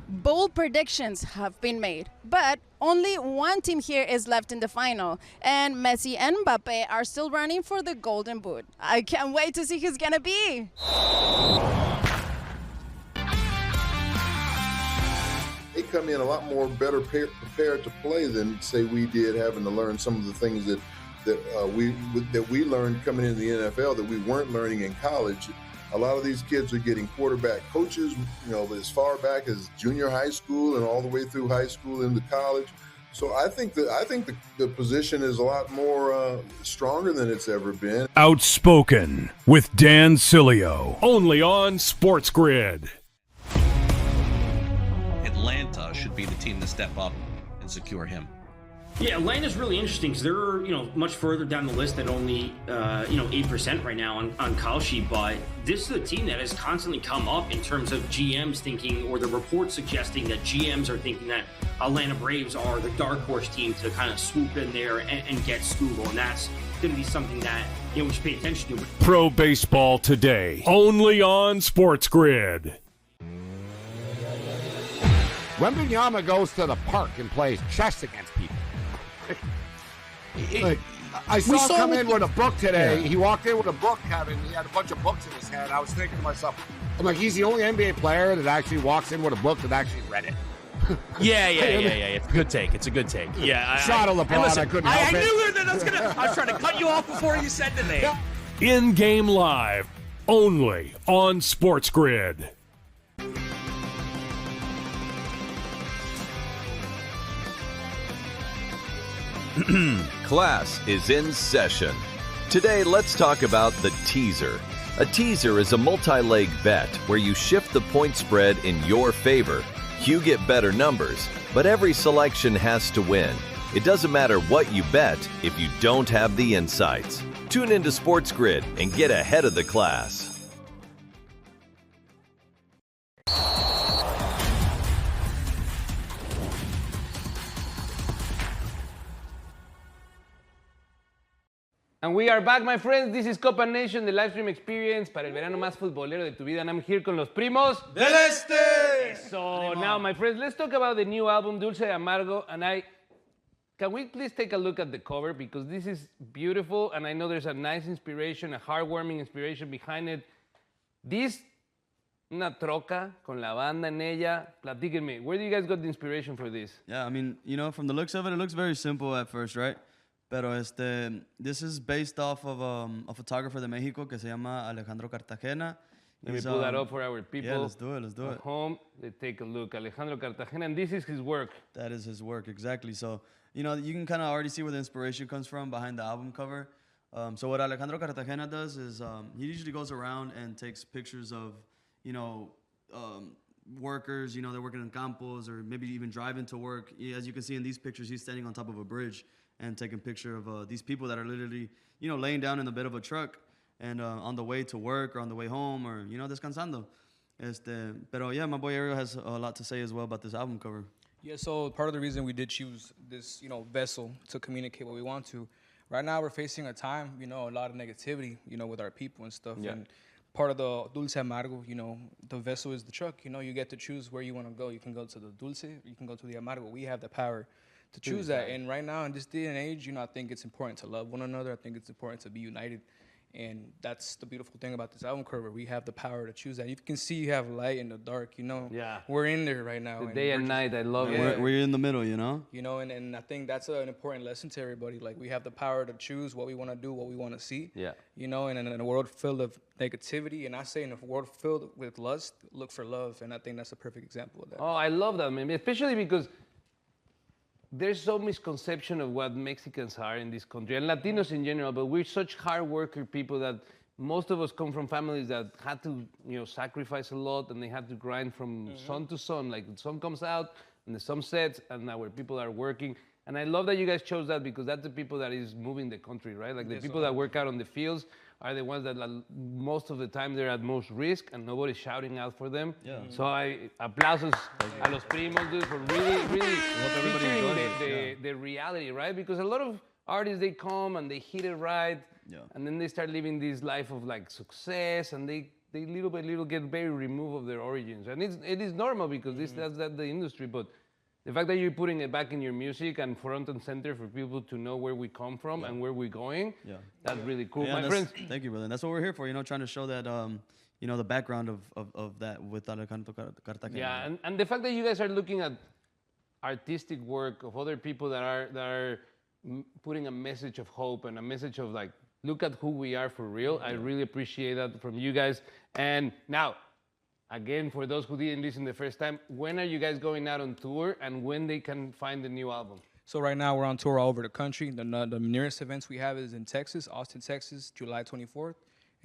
Bold predictions have been made, but only one team here is left in the final, and Messi and Mbappe are still running for the Golden Boot. I can't wait to see who's gonna be. Hey, come in a lot more better prepared to play than, say, we did, having to learn some of the things that we learned coming into the NFL that we weren't learning in college. A lot of these kids are getting quarterback coaches, as far back as junior high school and all the way through high school into college. So I think the position is a lot more stronger than it's ever been. Outspoken with Dan Cilio, only on SportsGrid. Atlanta should be the team to step up and secure him. Yeah, Atlanta's really interesting because they're much further down the list than only 8% right now on call sheet. But this is a team that has constantly come up in terms of GMs thinking, or the reports suggesting that GMs are thinking that Atlanta Braves are the dark horse team to kind of swoop in there and get Scoogle, and that's going to be something that we should pay attention to. Pro Baseball Today, only on SportsGrid. Wembanyama goes to the park and plays chess against people. I saw him come in with a book today. Yeah. He walked in with a book, Kevin. He had a bunch of books in his hand. I was thinking to myself, I'm like, he's the only NBA player that actually walks in with a book that actually read it. Yeah. It's a good take. Yeah. Shot of LeBron. Listen, I couldn't help it. I knew that I was trying to cut you off before you said the name. In-game live, only on SportsGrid. Class is in session. Today, let's talk about the teaser. A teaser is a multi-leg bet where you shift the point spread in your favor. You get better numbers, but every selection has to win. It doesn't matter what you bet if you don't have the insights. Tune into SportsGrid and get ahead of the class. And we are back, my friends. This is Copa Nation, the live stream experience para el verano más futbolero de tu vida. And I'm here con los primos del Este. So now, my friends, let's talk about the new album, Dulce de Amargo. And can we please take a look at the cover? Because this is beautiful, and I know there's a nice inspiration, a heartwarming inspiration behind it. This, una troca con la banda en ella. Platíquenme, where do you guys got the inspiration for this? Yeah, I mean, from the looks of it looks very simple at first, right? Pero this is based off of a photographer de Mexico que se llama Alejandro Cartagena. Let me pull that up for our people. Yeah, let's do it. At home, let's take a look. Alejandro Cartagena, and this is his work. That is his work, exactly. So, you can kind of already see where the inspiration comes from behind the album cover. So what Alejandro Cartagena does is he usually goes around and takes pictures of, workers, they're working in campos or maybe even driving to work. As you can see in these pictures, he's standing on top of a bridge and taking a picture of these people that are literally, laying down in the bed of a truck and on the way to work or on the way home or, descansando. Pero yeah, my boy Ariel has a lot to say as well about this album cover. Yeah, so part of the reason we did choose this, vessel to communicate what we want to. Right now we're facing a time, a lot of negativity, with our people and stuff. Yeah. And part of the Dulce Amargo, the vessel is the truck. You get to choose where you want to go. You can go to the Dulce, you can go to the Amargo. We have the power to choose that. And right now in this day and age, I think it's important to love one another. I think it's important to be united. And that's the beautiful thing about this album cover. We have the power to choose that. You can see you have light in the dark, Yeah. We're in there right now. The day and night, I love it. We're in the middle, And I think that's an important lesson to everybody. Like, we have the power to choose what we want to do, what we want to see. Yeah. And in a world filled of negativity, and I say in a world filled with lust, look for love. And I think that's a perfect example of that. Oh, I love that, man. Especially because there's so misconception of what Mexicans are in this country, and Latinos in general, but we're such hard worker people that most of us come from families that had to, sacrifice a lot, and they had to grind from sun to sun. Like, the sun comes out and the sun sets, and our people are working. And I love that you guys chose that, because that's the people that is moving the country, right? Like, the people that work out on the fields are the ones that most of the time they're at most risk and nobody's shouting out for them. Yeah. So aplausos a los primos, dude, for really featuring the reality, right? Because a lot of artists, they come and they hit it right, and then they start living this life of like success, and they little by little get very removed of their origins. And it is normal, because that's the industry, but the fact that you're putting it back in your music and front and center for people to know where we come from and where we're going, that's really cool. Yeah, my friends. Thank you, brother. That's what we're here for, trying to show that, the background of that with Alejandro Cartagena. Yeah, and the fact that you guys are looking at artistic work of other people that are putting a message of hope and a message of like, look at who we are for real. I really appreciate that from you guys. And now, again, for those who didn't listen the first time, when are you guys going out on tour and when they can find the new album? So right now we're on tour all over the country. The nearest events we have is in Texas, Austin, Texas, July 24th.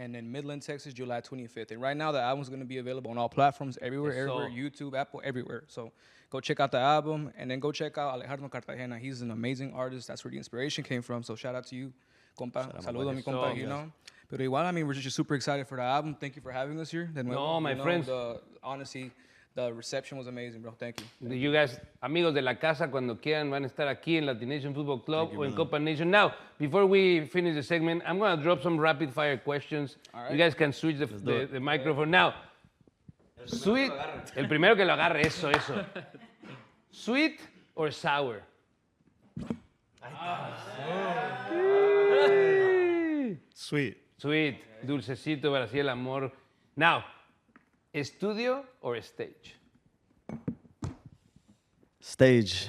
And in Midland, Texas, July 25th. And right now, the album's going to be available on all platforms, everywhere, YouTube, Apple, everywhere. So go check out the album, and then go check out Alejandro Cartagena. He's an amazing artist. That's where the inspiration came from. So shout out to you, compa. Saludo a mi compa, you know. Pero igual, I mean, we're just super excited for the album. Thank you for having us here. No, my friends. Honestly, the reception was amazing, bro. Thank you. You guys, amigos de la casa, cuando quieran, van a estar aquí en Latin Nation Football Club o en Copa Nation. Now, before we finish the segment, I'm going to drop some rapid fire questions. Right. You guys can switch the microphone. Now, sweet, el primero que lo agarre, eso. Sweet or sour? Sweet. Sweet, dulcecito para así el amor. Now, studio or stage? Stage.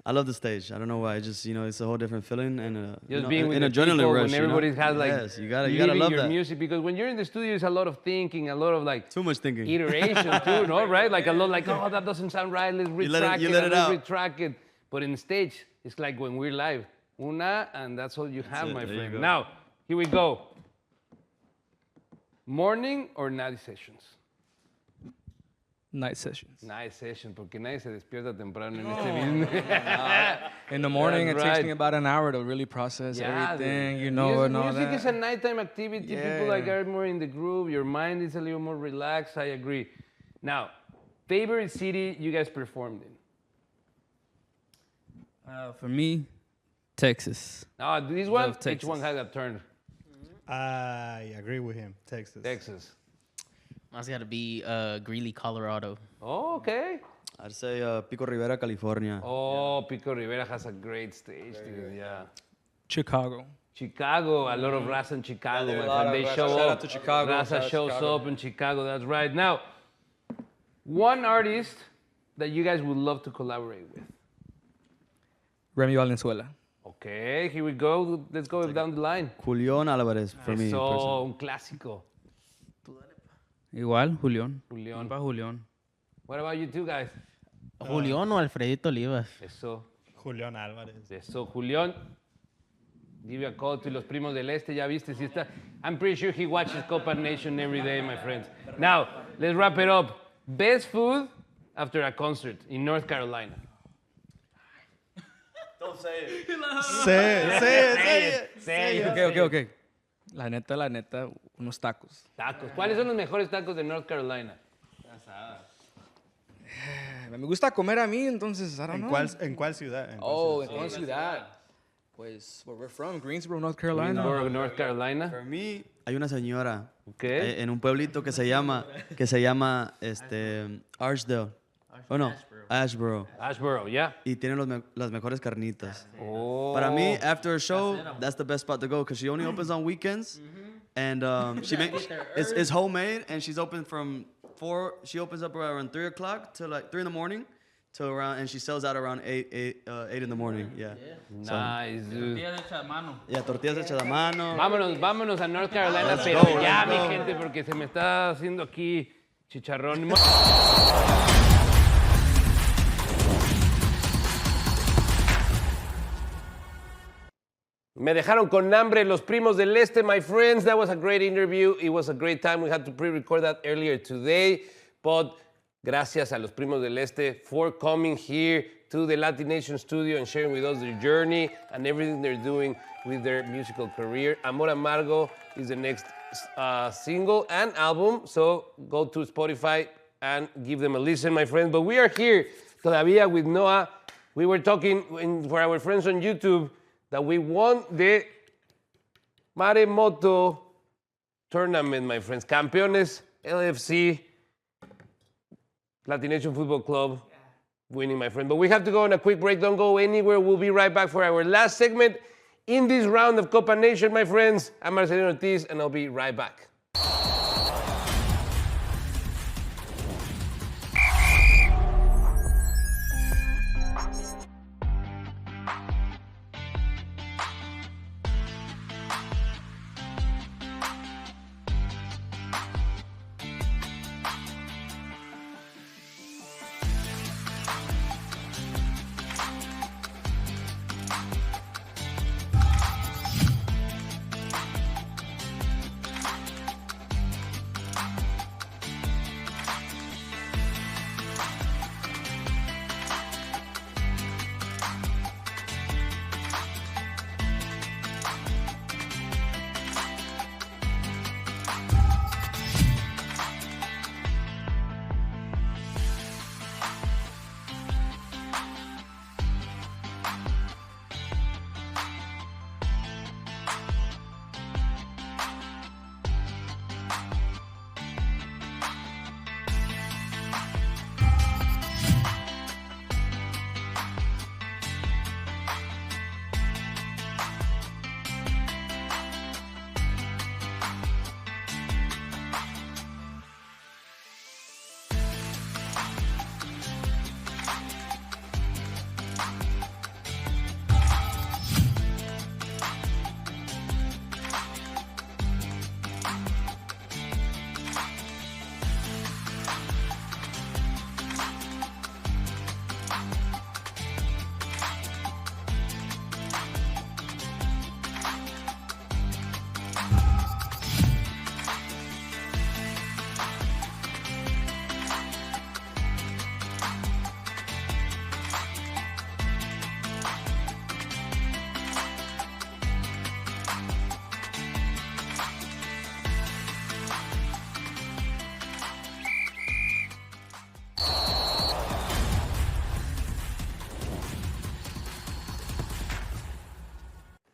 I love the stage. I don't know why. Just, it's a whole different feeling and just being with an adrenaline people rush. When everybody has like, yes, you gotta love your that. music, because when you're in the studio, it's a lot of thinking, a lot of like too much thinking, iteration too, no? Right? Like a lot, like that doesn't sound right. Let's retract retract it. But in stage, it's like when we're live, una, and that's all you have, my friend. Now, here we go. Morning or night sessions? Night sessions. Night session, porque nadie se despierta temprano en este business. In the morning, it takes me about an hour to really process everything, and all that. Music is a nighttime activity. People are more in the groove. Your mind is a little more relaxed. I agree. Now, favorite city you guys performed in? For me, Texas. This one, each one has a turn. I agree with him. Texas. Mine's got to be Greeley, Colorado. Oh, okay. I'd say Pico Rivera, California. Oh, Pico Rivera has a great stage, dude. Yeah. Chicago, a lot of Raza in Chicago. They show Shout up. out to Chicago. Raza shows up in Chicago. That's right. Now, one artist that you guys would love to collaborate with. Remy Valenzuela. Okay, here we go. Let's go down the line. Julián Álvarez for me. So, un clásico. Igual, Julián. Julián. What about you two guys? Julián o Alfredito Olivas. Eso. Julián Álvarez. Eso, Julián. Give you a call to los primos del este. Ya viste si está. I'm pretty sure he watches Copa Nation every day, my friends. Now, let's wrap it up. Best food after a concert in North Carolina. Don't say it. Say it. Okay. La neta, unos tacos. Tacos. ¿Cuáles son los mejores tacos de North Carolina? Me gusta comer a mí, entonces, I don't know. ¿En cuál ciudad? ¿En cuál ciudad? Pues, where we're from, Greensboro, North Carolina. Greensboro, North Carolina. For me, hay una señora okay. En un pueblito que se llama Archdale. Ashboro. Ashboro, yeah. Y tiene las mejores carnitas. Oh. Para mí, after a show, that's the best spot to go because she only opens on weekends, and it's homemade, and she's open from 4. She opens up around 3 o'clock to like 3 in the morning, to around, and she sells out around 8 in the morning. Yeah. Nice, dude. Tortillas hechas a mano. Yeah, tortillas hechas a mano. Vámonos a North Carolina, pero ya, mi gente, porque se me está haciendo aquí chicharrón. Me dejaron con hambre los primos del este, my friends. That was a great interview. It was a great time. We had to pre-record that earlier today. But gracias a los primos del este for coming here to the Latin Nation studio and sharing with us their journey and everything they're doing with their musical career. Amor Amargo is the next single and album. So go to Spotify and give them a listen, my friends. But we are here todavía with Noah. We were talking for our friends on YouTube that we won the Maremoto tournament, my friends. Campeones, LFC, Latin Nation Football Club, winning, my friend. But we have to go on a quick break. Don't go anywhere. We'll be right back for our last segment in this round of Copa Nation, my friends. I'm Marcelino Ortiz, and I'll be right back.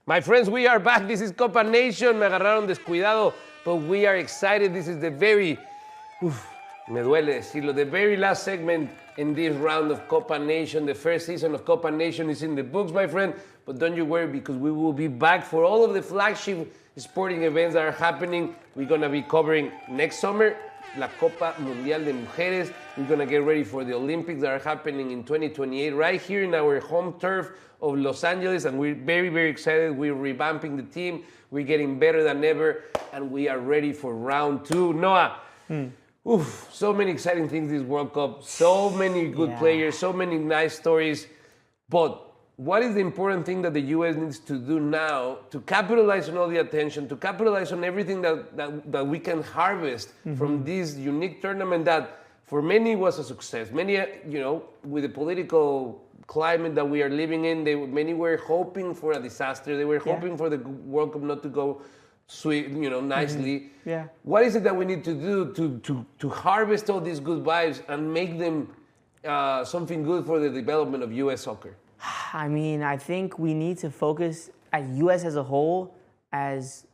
My friends, we are back. This is Copa Nation. Me agarraron descuidado, but we are excited. This is the very, me duele decirlo, the very last segment in this round of Copa Nation. The first season of Copa Nation is in the books, my friend. But don't you worry, because we will be back for all of the flagship sporting events that are happening. We're going to be covering next summer La Copa Mundial de Mujeres. We're going to get ready for the Olympics that are happening in 2028 right here in our home turf of Los Angeles, and we're very, very excited. We're revamping the team. We're getting better than ever, and we are ready for round 2. Noah, so many exciting things this World Cup, so many good players, so many nice stories. But what is the important thing that the U.S. needs to do now to capitalize on all the attention, to capitalize on everything that we can harvest from this unique tournament that for many was a success? Many, with the political climate that we are living in, many were hoping for a disaster. They were hoping for the World Cup not to go nicely. Yeah. What is it that we need to do to harvest all these good vibes and make them something good for the development of U.S. soccer? I mean, I think we need to focus at U.S. as a whole as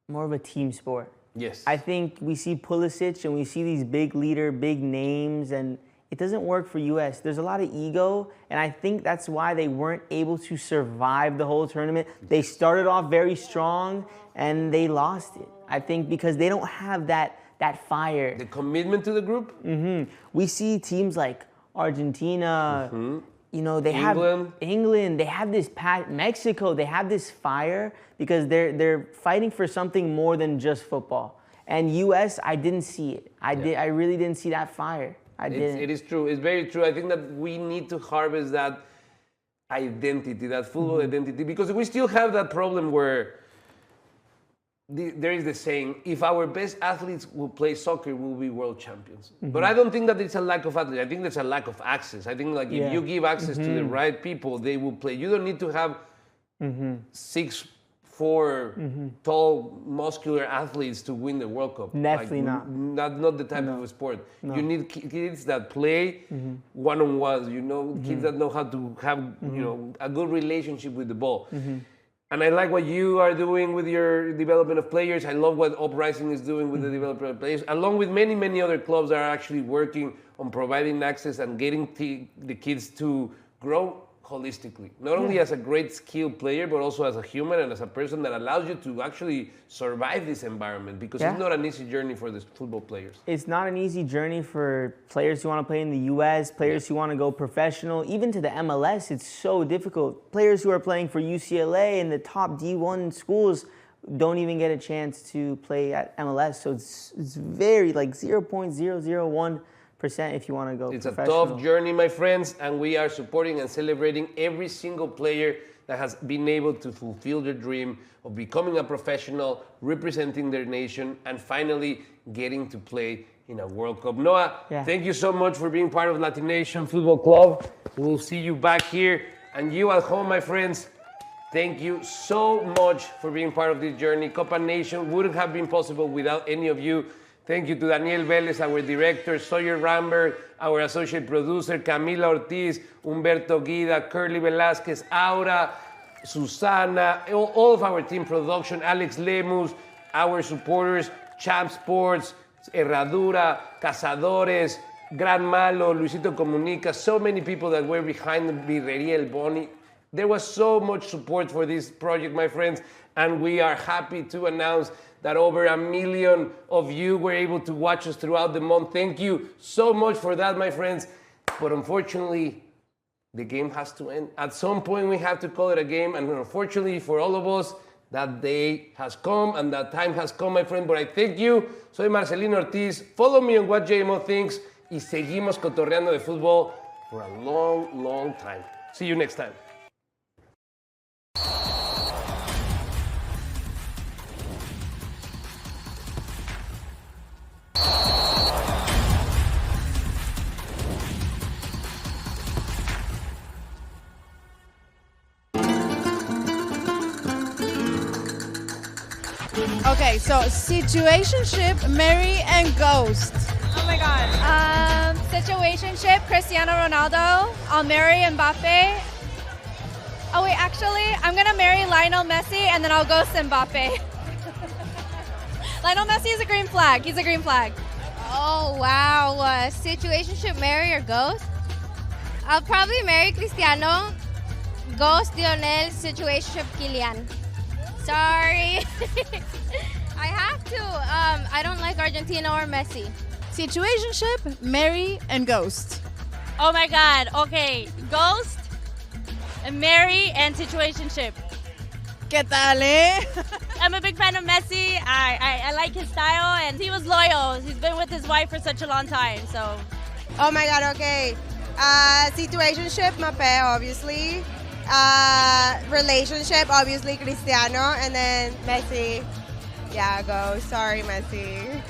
more of a team sport. Yes. I think we see Pulisic and we see these big leader, big names, and it doesn't work for U.S. There's a lot of ego, and I think that's why they weren't able to survive the whole tournament. They started off very strong, and they lost it. I think because they don't have that fire. The commitment to the group? We see teams like Argentina, they England. have England, they have this Mexico, they have this fire because they're fighting for something more than just football. And U.S., I didn't see it. I really didn't see that fire. It is true. It's very true. I think that we need to harvest that identity, that football identity, because we still have that problem where there is the saying, if our best athletes will play soccer, we'll be world champions. But I don't think that it's a lack of athletes. I think there's a lack of access. I think if you give access to the right people, they will play. You don't need to have 6'4" tall, muscular athletes to win the World Cup. Definitely not. Not the type of a sport. No. You need kids that play one-on-ones. Kids that know how to have a good relationship with the ball. And I like what you are doing with your development of players. I love what Uprising is doing with the development of players, along with many, many other clubs that are actually working on providing access and getting the kids to grow holistically. Not only as a great skilled player, but also as a human and as a person that allows you to actually survive this environment, because it's not an easy journey for the football players. It's not an easy journey for players who want to play in the U.S., players who want to go professional, even to the MLS. It's so difficult. Players who are playing for UCLA and the top D1 schools don't even get a chance to play at MLS. So it's very 0.001% if you want to go It's professional. a tough journey, my friends, and we are supporting and celebrating every single player that has been able to fulfill their dream of becoming a professional, representing their nation, and finally getting to play in a World Cup. Noah, thank you so much for being part of Latin Nation Football Club. We'll see you back here. And you at home, my friends, thank you so much for being part of this journey. Copa Nation wouldn't have been possible without any of you. Thank you to Daniel Vélez, our director, Sawyer Ramberg, our associate producer, Camila Ortiz, Humberto Guida, Curly Velázquez, Aura, Susana, all of our team production, Alex Lemus, our supporters, Champ Sports, Herradura, Cazadores, Gran Malo, Luisito Comunica, so many people that were behind Birrería El Boni. There was so much support for this project, my friends, and we are happy to announce that over 1 million of you were able to watch us throughout the month. Thank you so much for that, my friends. But unfortunately, the game has to end. At some point, we have to call it a game. And unfortunately for all of us, that day has come and that time has come, my friend. But I thank you. Soy Marcelino Ortiz. Follow me on What JMO Thinks. Y seguimos cotorreando de fútbol for a long, long time. See you next time. Okay, so situationship, Mary and Ghost. Oh my God. Situationship, Cristiano Ronaldo, I'll marry Mbappe. Oh wait, actually, I'm gonna marry Lionel Messi and then I'll ghost Mbappe. Lionel Messi is a green flag. He's a green flag. Oh wow, situationship, marry or ghost? I'll probably marry Cristiano, ghost Lionel, situationship Kylian. Sorry. I have to. I don't like Argentina or Messi. Situationship, marry, and ghost. Oh my God. Okay, ghost, marry, and situationship. ¿Qué tal, eh? I'm a big fan of Messi. I like his style, and he was loyal. He's been with his wife for such a long time, so. Oh my God, okay. Situationship, Mbappe, obviously. Relationship, obviously, Cristiano. And then Messi. Yeah, go. Sorry, Messi.